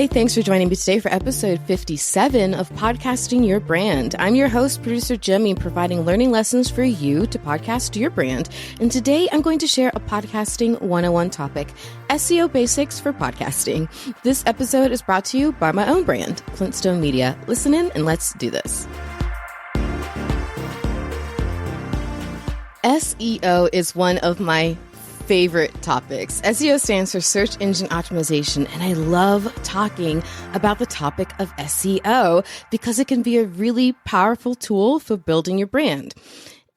Hey, thanks for joining me today for episode 57 of Podcasting Your Brand. I'm your host, producer Jaime, providing learning lessons for you to podcast your brand. And today I'm going to share a podcasting 101 topic, SEO basics for podcasting. This episode is brought to you by my own brand, Flintstone Media. Listen in and let's do this. SEO is one of my favorite topics. SEO stands for search engine optimization, and I love talking about the topic of SEO because it can be a really powerful tool for building your brand.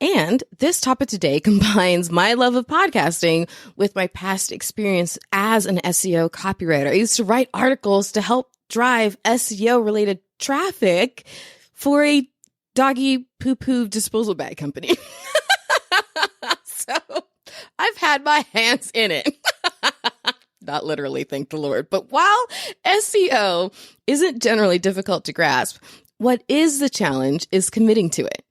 And this topic today combines my love of podcasting with my past experience as an SEO copywriter. I used to write articles to help drive SEO related traffic for a doggy poo-poo disposal bag company. So I've had my hands in it. Not literally, thank the Lord. But while SEO isn't generally difficult to grasp, what is the challenge is committing to it.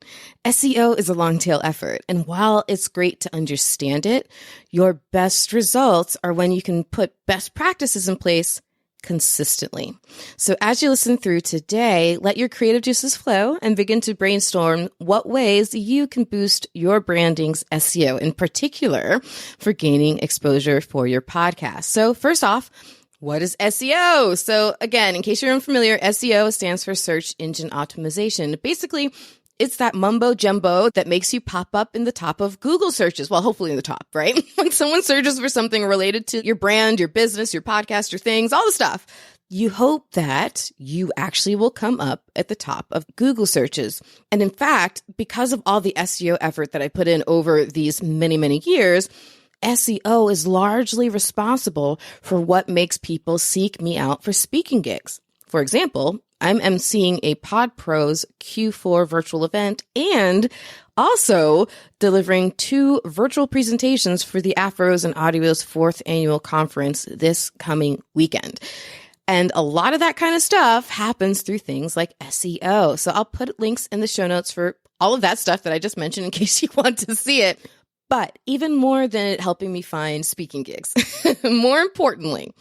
SEO is a long tail effort. And while it's great to understand it, your best results are when you can put best practices in place consistently. So as you listen through today, let your creative juices flow and begin to brainstorm what ways you can boost your branding's SEO, in particular for gaining exposure for your podcast. So first off, what is SEO? So again, in case you're unfamiliar, SEO stands for search engine optimization. Basically, it's that mumbo jumbo that makes you pop up in the top of Google searches. Well, hopefully in the top, right? When someone searches for something related to your brand, your business, your podcast, your things, all the stuff, you hope that you actually will come up at the top of Google searches. And in fact, because of all the SEO effort that I put in over these many, many years, SEO is largely responsible for what makes people seek me out for speaking gigs. For example, I'm emceeing a PodPros Q4 virtual event and also delivering 2 virtual presentations for the Afros and Audio's 4th annual conference this coming weekend. And a lot of that kind of stuff happens through things like SEO. So I'll put links in the show notes for all of that stuff that I just mentioned in case you want to see it. But even more than it helping me find speaking gigs, more importantly,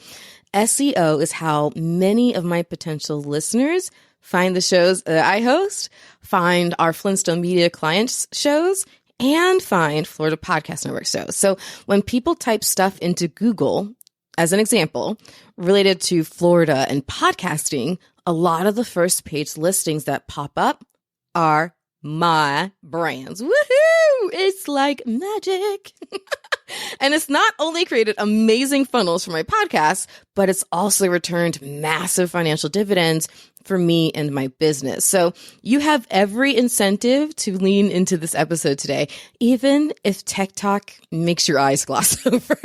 SEO is how many of my potential listeners find the shows that I host, find our Flintstone Media clients' shows, and find Florida Podcast Network shows. So when people type stuff into Google, as an example, related to Florida and podcasting, a lot of the first page listings that pop up are my brands. Woohoo! It's like magic. And it's not only created amazing funnels for my podcast, but it's also returned massive financial dividends for me and my business. So you have every incentive to lean into this episode today, even if tech talk makes your eyes gloss over.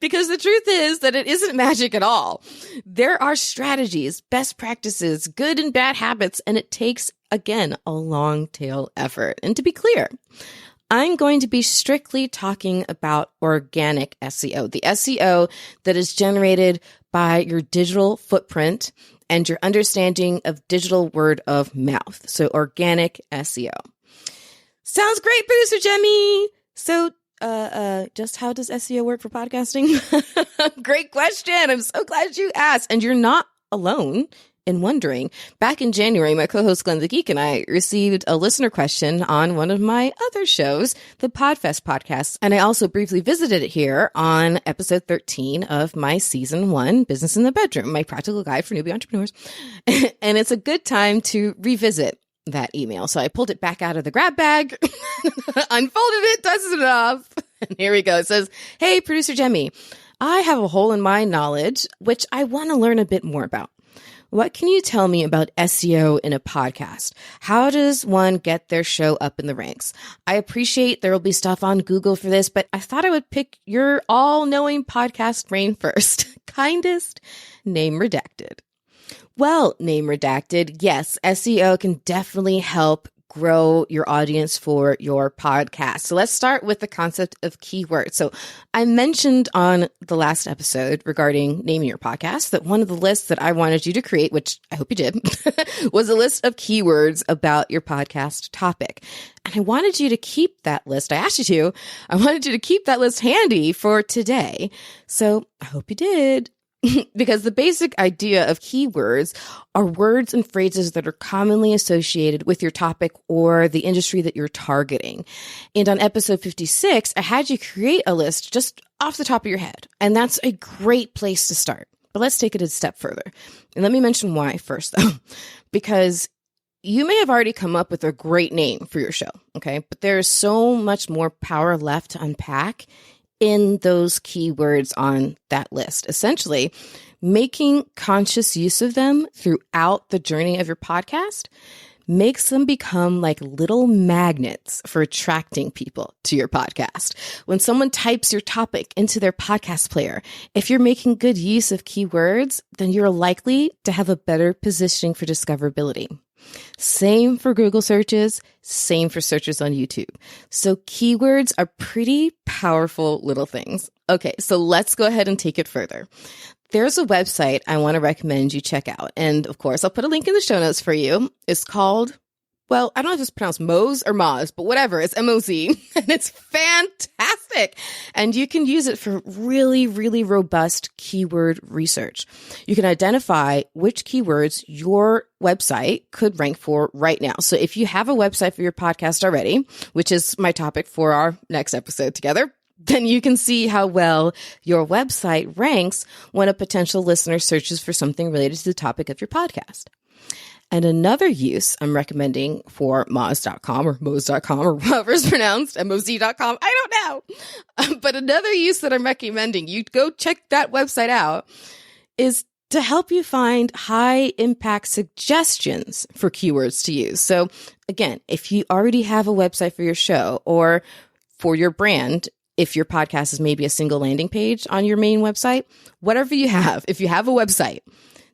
Because the truth is that it isn't magic at all. There are strategies, best practices, good and bad habits, and it takes, again, a long tail effort. And to be clear, I'm going to be strictly talking about organic SEO, the SEO that is generated by your digital footprint and your understanding of digital word of mouth. So organic SEO. Sounds great, producer Jaime. So just how does SEO work for podcasting? Great question. I'm so glad you asked. And you're not alone in wondering. Back in January, my co-host Glenn the Geek and I received a listener question on one of my other shows, the Podfest podcast. And I also briefly visited it here on episode 13 of my season 1, Business in the Bedroom, my practical guide for newbie entrepreneurs. And it's a good time to revisit that email. So I pulled it back out of the grab bag, unfolded it, dusted it off. And here we go. It says, "Hey, producer Jaime, I have a hole in my knowledge, which I want to learn a bit more about. What can you tell me about SEO in a podcast? How does one get their show up in the ranks? I appreciate there will be stuff on Google for this, but I thought I would pick your all-knowing podcast brain first. Kindest, name redacted." Well, name redacted, yes, SEO can definitely help grow your audience for your podcast. So let's start with the concept of keywords. So I mentioned on the last episode regarding naming your podcast that one of the lists that I wanted you to create, which I hope you did, was a list of keywords about your podcast topic. And I wanted you to keep that list. I asked you to. I wanted you to keep that list handy for today. So I hope you did. Because the basic idea of keywords are words and phrases that are commonly associated with your topic or the industry that you're targeting. And on episode 56, I had you create a list just off the top of your head. And that's a great place to start. But let's take it a step further. And let me mention why first, though, because you may have already come up with a great name for your show, okay? But there is so much more power left to unpack in those keywords on that list. Essentially, making conscious use of them throughout the journey of your podcast makes them become like little magnets for attracting people to your podcast. When someone types your topic into their podcast player, if you're making good use of keywords, then you're likely to have a better positioning for discoverability. Same for Google searches, same for searches on YouTube. So keywords are pretty powerful little things. Okay, so let's go ahead and take it further. There's a website I want to recommend you check out. And of course, I'll put a link in the show notes for you. It's called, well, I don't know if it's pronounced Moz or Moz, but whatever, it's M-O-Z, and it's fantastic. And you can use it for really, really robust keyword research. You can identify which keywords your website could rank for right now. So if you have a website for your podcast already, which is my topic for our next episode together, then you can see how well your website ranks when a potential listener searches for something related to the topic of your podcast. And another use I'm recommending for Moz.com or Moz.com or however it's pronounced, Moz.com, I don't know. But another use that I'm recommending, you go check that website out, is to help you find high impact suggestions for keywords to use. So again, if you already have a website for your show or for your brand, if your podcast is maybe a single landing page on your main website, whatever you have, if you have a website,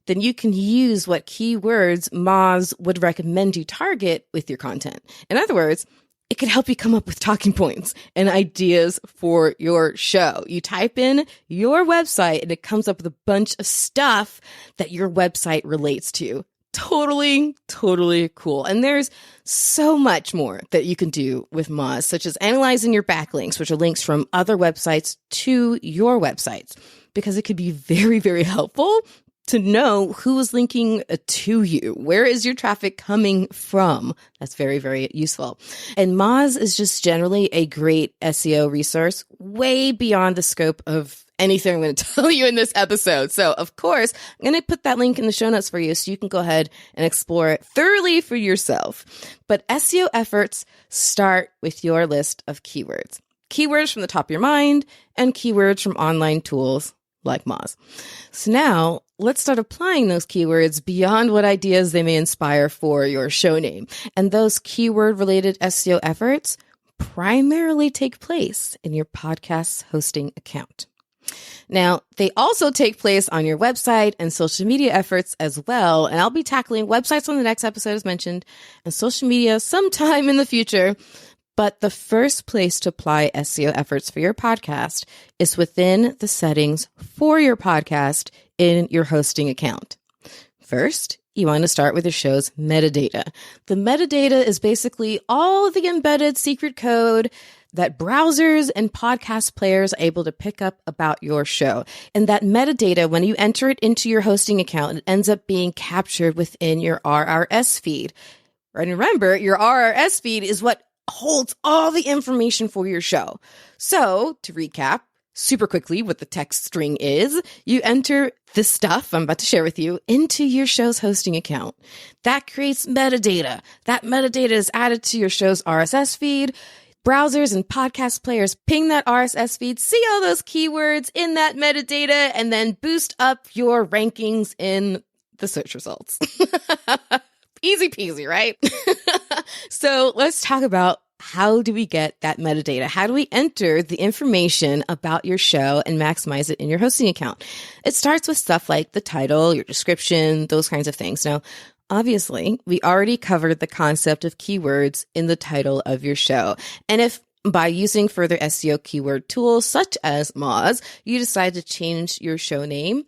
then you can use what keywords Moz would recommend you target with your content. In other words, it can help you come up with talking points and ideas for your show. You type in your website and it comes up with a bunch of stuff that your website relates to. Totally, totally cool. And there's so much more that you can do with Moz, such as analyzing your backlinks, which are links from other websites to your websites, because it could be very, very helpful to know who is linking to you. Where is your traffic coming from? That's very, very useful. And Moz is just generally a great SEO resource, way beyond the scope of anything I'm going to tell you in this episode. So of course, I'm going to put that link in the show notes for you so you can go ahead and explore it thoroughly for yourself. But SEO efforts start with your list of keywords. Keywords from the top of your mind and keywords from online tools like Moz. So now let's start applying those keywords beyond what ideas they may inspire for your show name. And those keyword related SEO efforts primarily take place in your podcast's hosting account. Now, they also take place on your website and social media efforts as well. And I'll be tackling websites on the next episode, as mentioned, and social media sometime in the future. But the first place to apply SEO efforts for your podcast is within the settings for your podcast in your hosting account. First, you want to start with your show's metadata. The metadata is basically all of the embedded secret code that browsers and podcast players are able to pick up about your show. And that metadata, when you enter it into your hosting account, it ends up being captured within your RSS feed. And remember, your RSS feed is what holds all the information for your show. So to recap super quickly what the text string is, you enter the stuff I'm about to share with you into your show's hosting account. That creates metadata. That metadata is added to your show's RSS feed. Browsers and podcast players ping that RSS feed, see all those keywords in that metadata, and then boost up your rankings in the search results. Easy peasy, right? So let's talk about how do we get that metadata? How do we enter the information about your show and maximize it in your hosting account? It starts with stuff like the title, your description, those kinds of things. Now, obviously, we already covered the concept of keywords in the title of your show. And if by using further SEO keyword tools such as Moz, you decide to change your show name,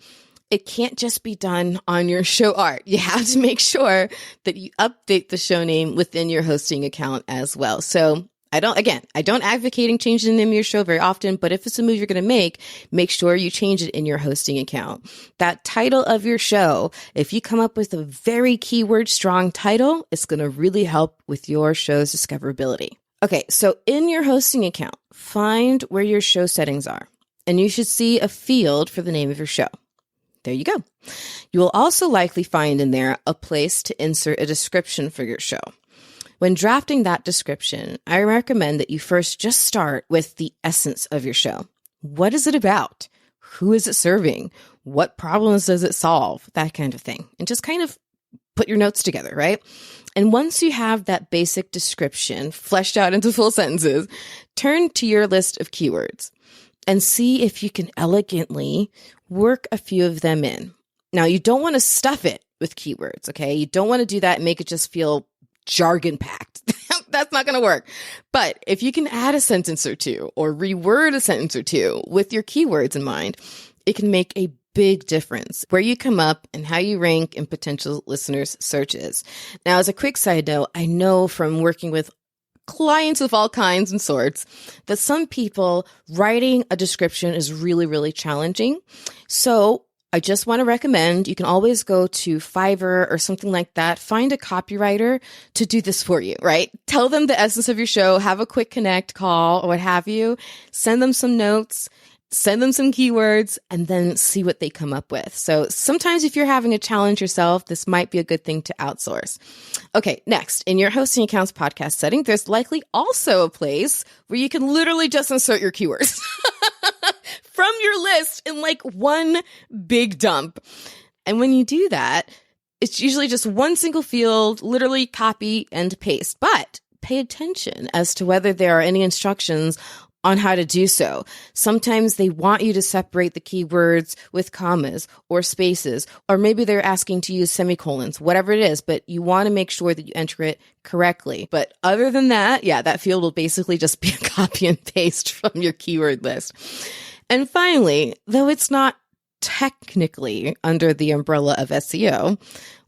it can't just be done on your show art. You have to make sure that you update the show name within your hosting account as well. So I don't advocating changing the name of your show very often, but if it's a move you're going to make sure you change it in your hosting account. That title of your show, if you come up with a very keyword strong title, it's going to really help with your show's discoverability. Okay, so in your hosting account, find where your show settings are, and you should see a field for the name of your show. There you go. You will also likely find in there a place to insert a description for your show. When drafting that description, I recommend that you first just start with the essence of your show. What is it about? Who is it serving? What problems does it solve? That kind of thing. And just kind of put your notes together, right? And once you have that basic description fleshed out into full sentences, turn to your list of keywords and see if you can elegantly work a few of them in. Now, you don't want to stuff it with keywords, okay? You don't want to do that and make it just feel jargon packed. That's not going to work. But if you can add a sentence or two or reword a sentence or two with your keywords in mind, it can make a big difference where you come up and how you rank in potential listeners' searches. Now, as a quick side note, I know from working with clients of all kinds and sorts that some people writing a description is really, really challenging. So I just want to recommend you can always go to Fiverr or something like that. Find a copywriter to do this for you, right? Tell them the essence of your show, have a quick connect call or what have you, send them some notes, send them some keywords, and then see what they come up with. So sometimes if you're having a challenge yourself, this might be a good thing to outsource. Okay, next, in your hosting account's podcast setting, there's likely also a place where you can literally just insert your keywords from your list in like one big dump. And when you do that, it's usually just one single field, literally copy and paste. But pay attention as to whether there are any instructions on how to do so. Sometimes they want you to separate the keywords with commas or spaces, or maybe they're asking to use semicolons, whatever it is, but you want to make sure that you enter it correctly. But other than that, that field will basically just be a copy and paste from your keyword list. And finally, though it's not technically under the umbrella of SEO,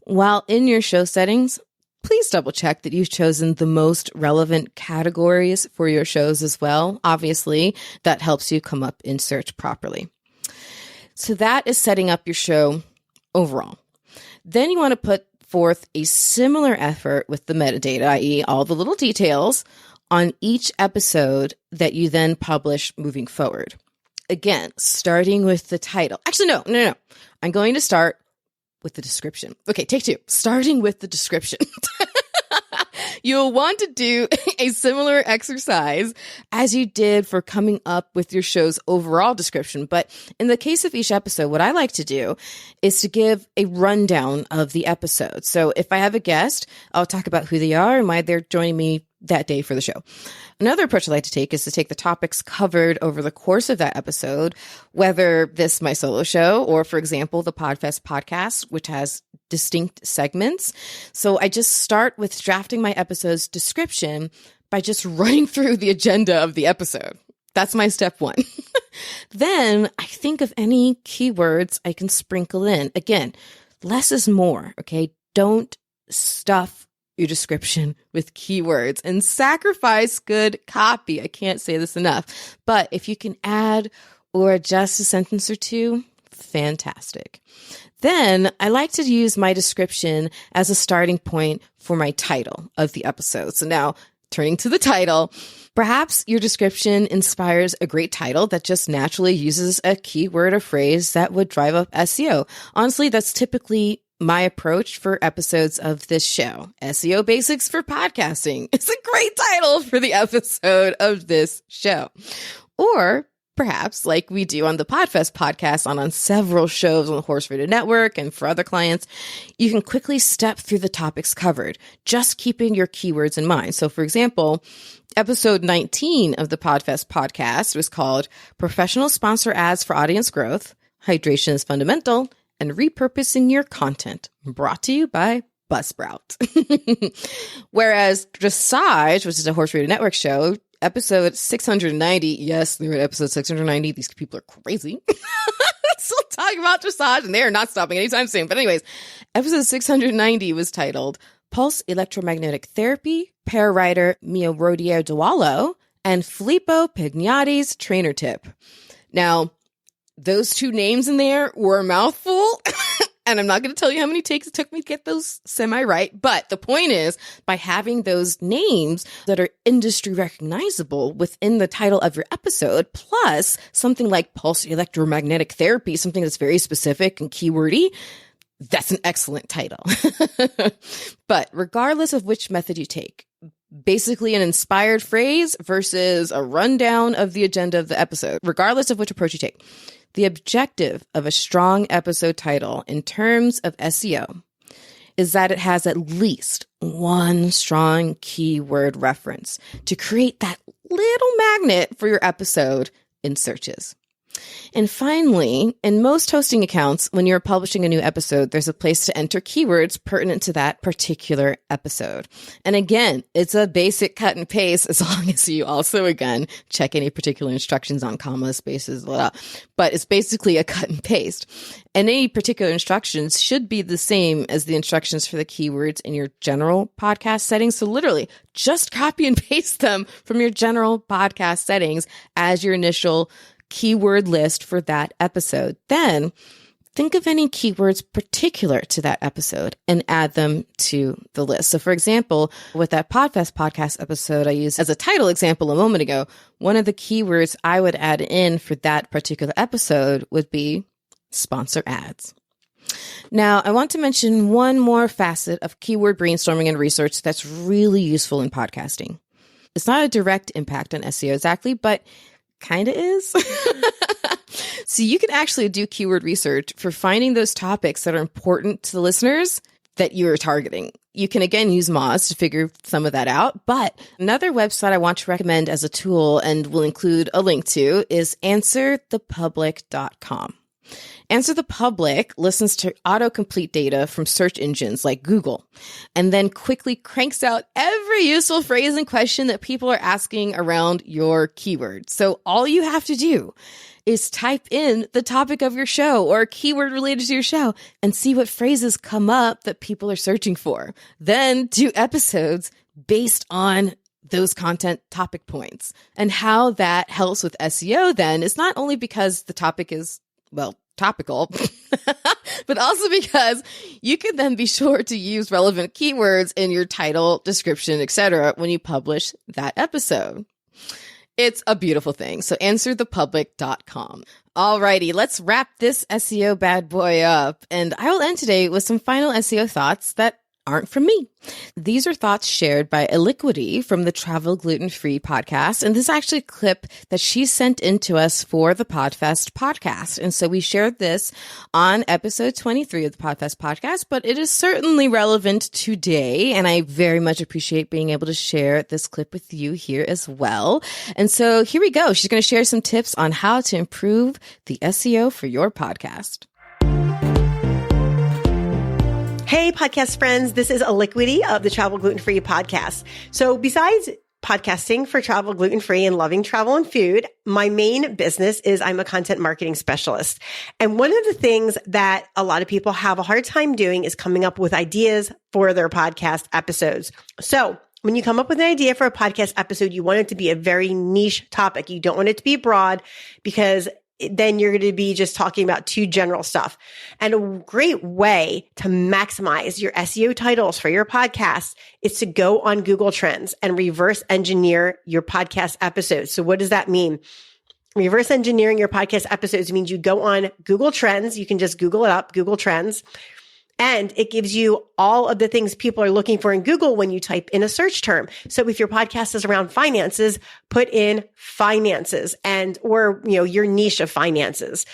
while in your show settings, please double check that you've chosen the most relevant categories for your shows as well. Obviously, that helps you come up in search properly. So that is setting up your show overall. Then you want to put forth a similar effort with the metadata, i.e. all the little details on each episode that you then publish moving forward. Again, starting with the title. Actually, no. I'm going to start with the description. Okay, take two. Starting with the description. You'll want to do a similar exercise as you did for coming up with your show's overall description. But in the case of each episode, what I like to do is to give a rundown of the episode. So if I have a guest, I'll talk about who they are and why they're joining me that day for the show. Another approach I like to take is to take the topics covered over the course of that episode, whether this my solo show or, for example, the PodFest podcast, which has distinct segments. So I just start with drafting my episode's description by just running through the agenda of the episode. That's my step one. Then I think of any keywords I can sprinkle in. Again, less is more, okay? Don't stuff your description with keywords and sacrifice good copy. I can't say this enough. But if you can add or adjust a sentence or two, fantastic. Then I like to use my description as a starting point for my title of the episode. So now turning to the title, perhaps your description inspires a great title that just naturally uses a keyword or phrase that would drive up SEO. Honestly, that's typically my approach for episodes of this show. SEO Basics for Podcasting. It's a great title for the episode of this show. Or perhaps like we do on the PodFest podcast on several shows on the Horse Radio Network and for other clients, you can quickly step through the topics covered, just keeping your keywords in mind. So for example, episode 19 of the PodFest podcast was called Professional Sponsor Ads for Audience Growth, Hydration is Fundamental, and Repurposing Your Content, brought to you by Buzzsprout. Whereas Dressage, which is a Horse Radio Network show, episode 690, yes, they're at episode 690. These people are crazy. Still talking about dressage, and they are not stopping anytime soon. But anyways, episode 690 was titled pulse electromagnetic therapy, parawriter Mio Rodio Dualo, and Filippo Pignati's trainer tip. Now, those two names in there were a mouthful. And I'm not going to tell you how many takes it took me to get those semi-right. But the point is, by having those names that are industry recognizable within the title of your episode, plus something like pulse electromagnetic therapy, something that's very specific and keywordy, that's an excellent title. But regardless of which method you take, basically an inspired phrase versus a rundown of the agenda of the episode, regardless of which approach you take, the objective of a strong episode title in terms of SEO is that it has at least one strong keyword reference to create that little magnet for your episode in searches. And finally, in most hosting accounts, when you're publishing a new episode, there's a place to enter keywords pertinent to that particular episode. And again, it's a basic cut and paste as long as you also, again, check any particular instructions on commas, spaces, blah, blah. But it's basically a cut and paste. And any particular instructions should be the same as the instructions for the keywords in your general podcast settings. So literally, just copy and paste them from your general podcast settings as your initial keyword list for that episode. Then think of any keywords particular to that episode and add them to the list. So for example, with that PodFest podcast episode I used as a title example a moment ago, one of the keywords I would add in for that particular episode would be sponsor ads. Now, I want to mention one more facet of keyword brainstorming and research that's really useful in podcasting. It's not a direct impact on SEO exactly, but kind of is. So you can actually do keyword research for finding those topics that are important to the listeners that you're targeting. You can again use Moz to figure some of that out. But another website I want to recommend as a tool and will include a link to is answerthepublic.com. Answer the Public listens to autocomplete data from search engines like Google and then quickly cranks out every useful phrase and question that people are asking around your keyword. So all you have to do is type in the topic of your show or a keyword related to your show and see what phrases come up that people are searching for. Then do episodes based on those content topic points. And how that helps with SEO then is not only because the topic is, well, topical, but also because you can then be sure to use relevant keywords in your title, description, etc. when you publish that episode. It's a beautiful thing. So answerthepublic.com. Alrighty, let's wrap this SEO bad boy up. And I will end today with some final SEO thoughts that aren't from me. These are thoughts shared by Eliquity from the Travel Gluten-Free podcast. And this is actually a clip that she sent in to us for the PodFest podcast. And so we shared this on episode 23 of the PodFest podcast, but it is certainly relevant today. And I very much appreciate being able to share this clip with you here as well. And so here we go. She's going to share some tips on how to improve the SEO for your podcast. Hey, podcast friends, this is Eliquity of the Travel Gluten-Free podcast. So besides podcasting for Travel Gluten-Free and loving travel and food, my main business is I'm a content marketing specialist. And one of the things that a lot of people have a hard time doing is coming up with ideas for their podcast episodes. So when you come up with an idea for a podcast episode, you want it to be a very niche topic. You don't want it to be broad because then you're going to be just talking about too general stuff. And a great way to maximize your SEO titles for your podcast is to go on Google Trends and reverse engineer your podcast episodes. So what does that mean? Reverse engineering your podcast episodes means you go on Google Trends. You can just Google it up, Google Trends. And it gives you all of the things people are looking for in Google when you type in a search term. So if your podcast is around finances, put in finances or your niche of finances,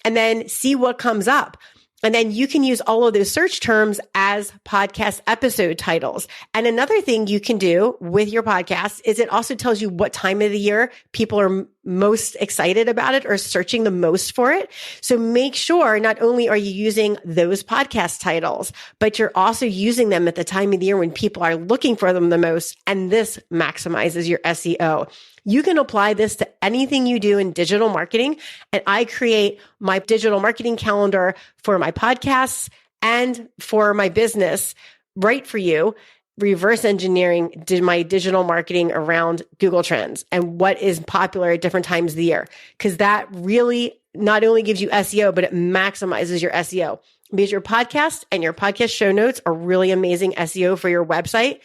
and then see what comes up. And then you can use all of those search terms as podcast episode titles. And another thing you can do with your podcast is it also tells you what time of the year people are most excited about it or searching the most for it. So make sure not only are you using those podcast titles, but you're also using them at the time of the year when people are looking for them the most. And this maximizes your SEO. You can apply this to anything you do in digital marketing. And I create my digital marketing calendar for my podcasts and for my business right for you, reverse engineering my digital marketing around Google Trends and what is popular at different times of the year. Because that really not only gives you SEO, but it maximizes your SEO. Because your podcast and your podcast show notes are really amazing SEO for your website.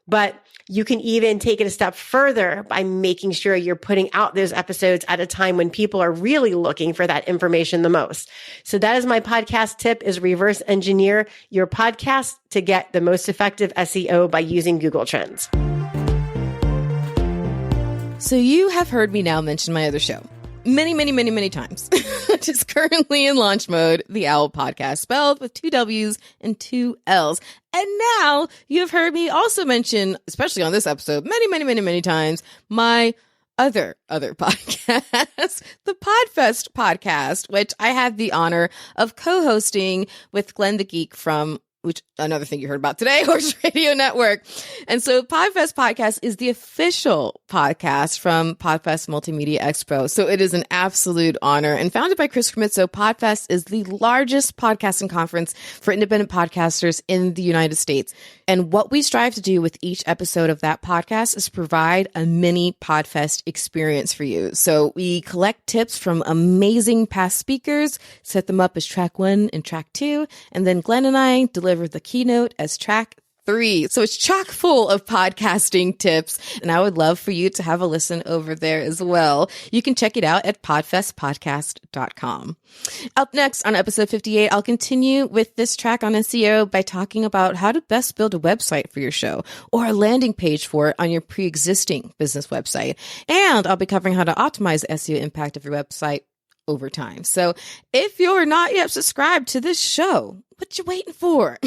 But you can even take it a step further by making sure you're putting out those episodes at a time when people are really looking for that information the most. So that is my podcast tip, is reverse engineer your podcast to get the most effective SEO by using Google Trends. So you have heard me now mention my other show many times, which is currently in launch mode, the Owl Podcast, spelled with 2 W's and 2 L's. And now you have heard me also mention, especially on this episode, many times, my other podcast, the PodFest podcast, which I have the honor of co-hosting with Glenn the Geek from another thing you heard about today, Horse Radio Network. And so PodFest Podcast is the official podcast from PodFest Multimedia Expo. So it is an absolute honor. And founded by Chris Crimitzo, PodFest is the largest podcasting conference for independent podcasters in the United States. And what we strive to do with each episode of that podcast is provide a mini PodFest experience for you. So we collect tips from amazing past speakers, set them up as track 1 and track 2, and then Glenn and I deliver the keynote as track 3. So it's chock full of podcasting tips, and I would love for you to have a listen over there as well. You can check it out at podfestpodcast.com. Up next on episode 58, I'll continue with this track on SEO by talking about how to best build a website for your show or a landing page for it on your pre-existing business website. And I'll be covering how to optimize the SEO impact of your website over time. So if you're not yet subscribed to this show, what you waiting for?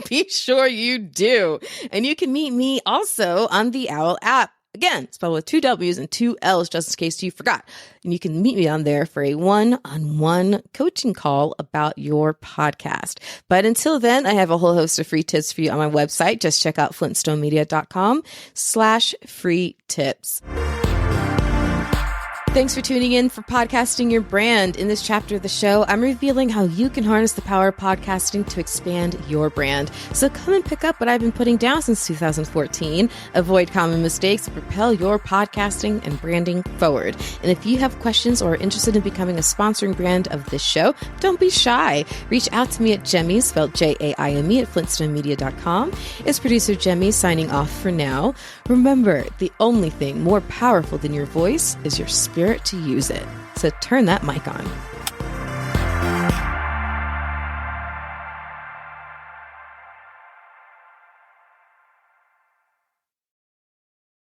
Be sure you do. And you can meet me also on the Owl app. Again, spelled with 2 W's and 2 L's, just in case you forgot. And you can meet me on there for a one-on-one coaching call about your podcast. But until then, I have a whole host of free tips for you on my website. Just check out flintstonemedia.com/free tips. Thanks for tuning in for Podcasting Your Brand. In this chapter of the show, I'm revealing how you can harness the power of podcasting to expand your brand. So come and pick up what I've been putting down since 2014. Avoid common mistakes and propel your podcasting and branding forward. And if you have questions or are interested in becoming a sponsoring brand of this show, don't be shy. Reach out to me at Jaime, spelled Jaime, at flintstonemedia.com. It's producer Jaime signing off for now. Remember, the only thing more powerful than your voice is your spirit to use it. So turn that mic on.